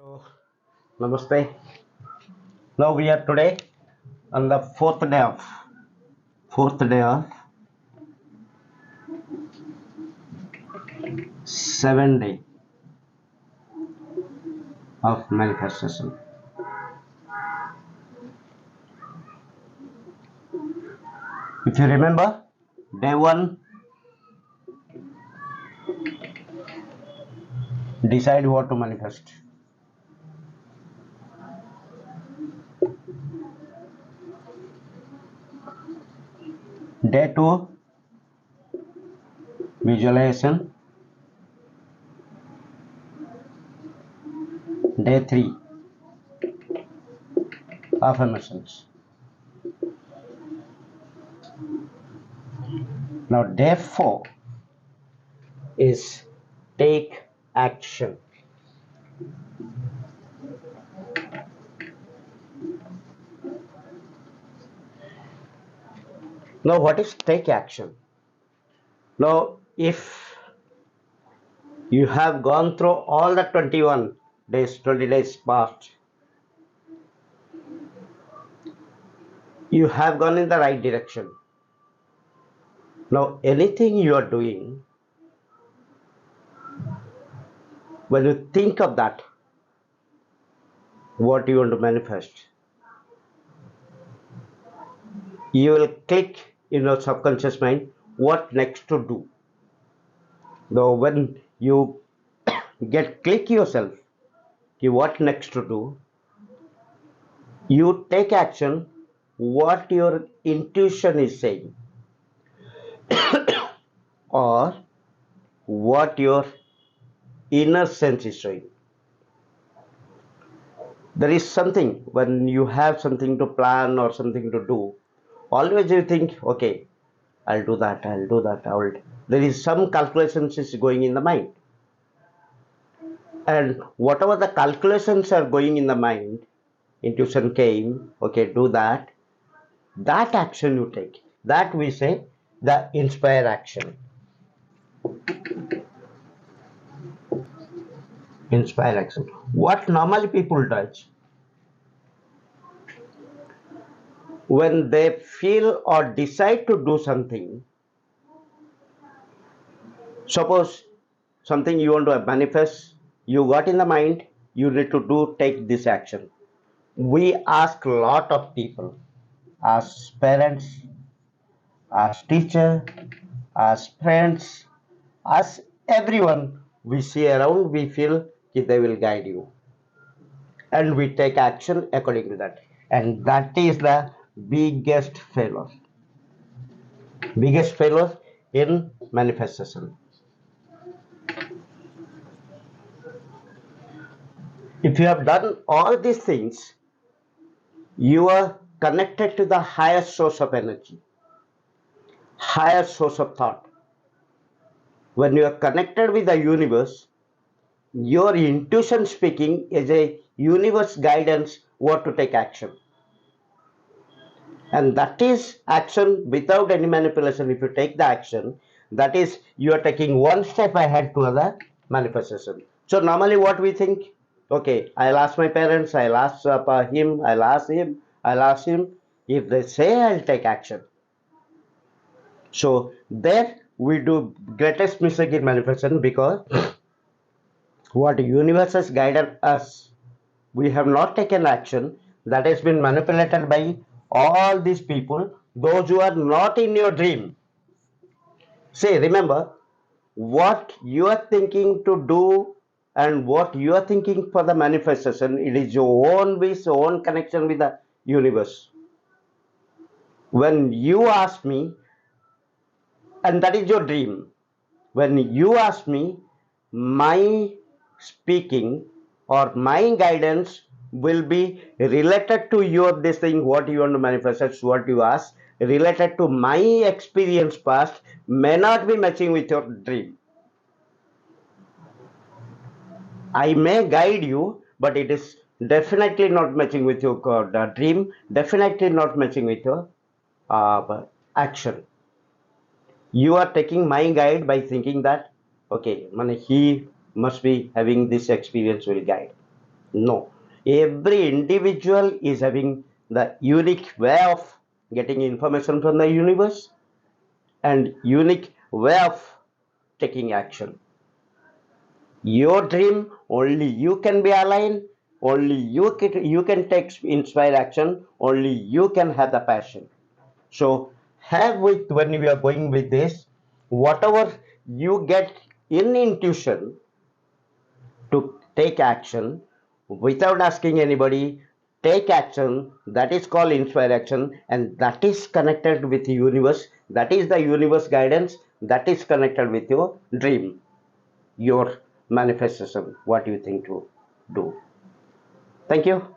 So, Namaste. Now we are today on the fourth day of 7 day of manifestation. If you remember, day one, decide what to manifest. Day two, visualization. Day three, affirmations. Now day four is take action. Now what is take action? Now if you have gone through all the 21 days, 20 days past, you have gone in the right direction. Now anything you are doing, when you think of that, what you want to manifest, you will click in your subconscious mind what next to do. Now when you get click yourself what next to do, you take action what your intuition is saying or what your inner sense is showing. There is something when you have something to plan or something to do, always you think, okay, I'll do that, there is some calculations is going in the mind, and whatever the calculations are going in the mind, intuition came, okay, do that, that action you take, that we say the inspire action. Inspire action, what normally people does when they feel or decide to do something, suppose something you want to manifest, you got in the mind, you need to do, take this action. We ask a lot of people, as parents, as teacher, as friends, as everyone we see around, we feel they will guide you, and we take action according to that, and that is the biggest failure, in manifestation. If you have done all these things, you are connected to the higher source of energy, higher source of thought. When you are connected with the universe, your intuition speaking is a universe guidance what to take action, and that is action without any manipulation. If you take the action, that is you are taking one step ahead to other manifestation. So normally what we think, okay, I'll ask my parents, I'll ask him, I'll ask him, if they say, I'll take action. So there we do greatest mistake in manifestation, because what universe has guided us, we have not taken action, that has been manipulated by all these people, those who are not in your dream. Say, remember, what you are thinking to do and what you are thinking for the manifestation, it is your own wish, your own connection with the universe. When you ask me, and that is your dream, when you ask me, my speaking or my guidance will be related to your this thing, what you want to manifest, that's what you ask, related to my experience past, may not be matching with your dream. I may guide you, but it is definitely not matching with your dream, definitely not matching with your action. You are taking my guide by thinking that, okay, he must be having this experience will guide. No, every individual is having the unique way of getting information from the universe and unique way of taking action. Your dream, only you can be aligned, only you can take inspire action, only you can have the passion. So have with when we are going with this, whatever you get in intuition to take action without asking anybody, take action. That is called inspire action, and that is connected with the universe. That is the universe guidance. That is connected with your dream, your manifestation, what you think to do. Thank you.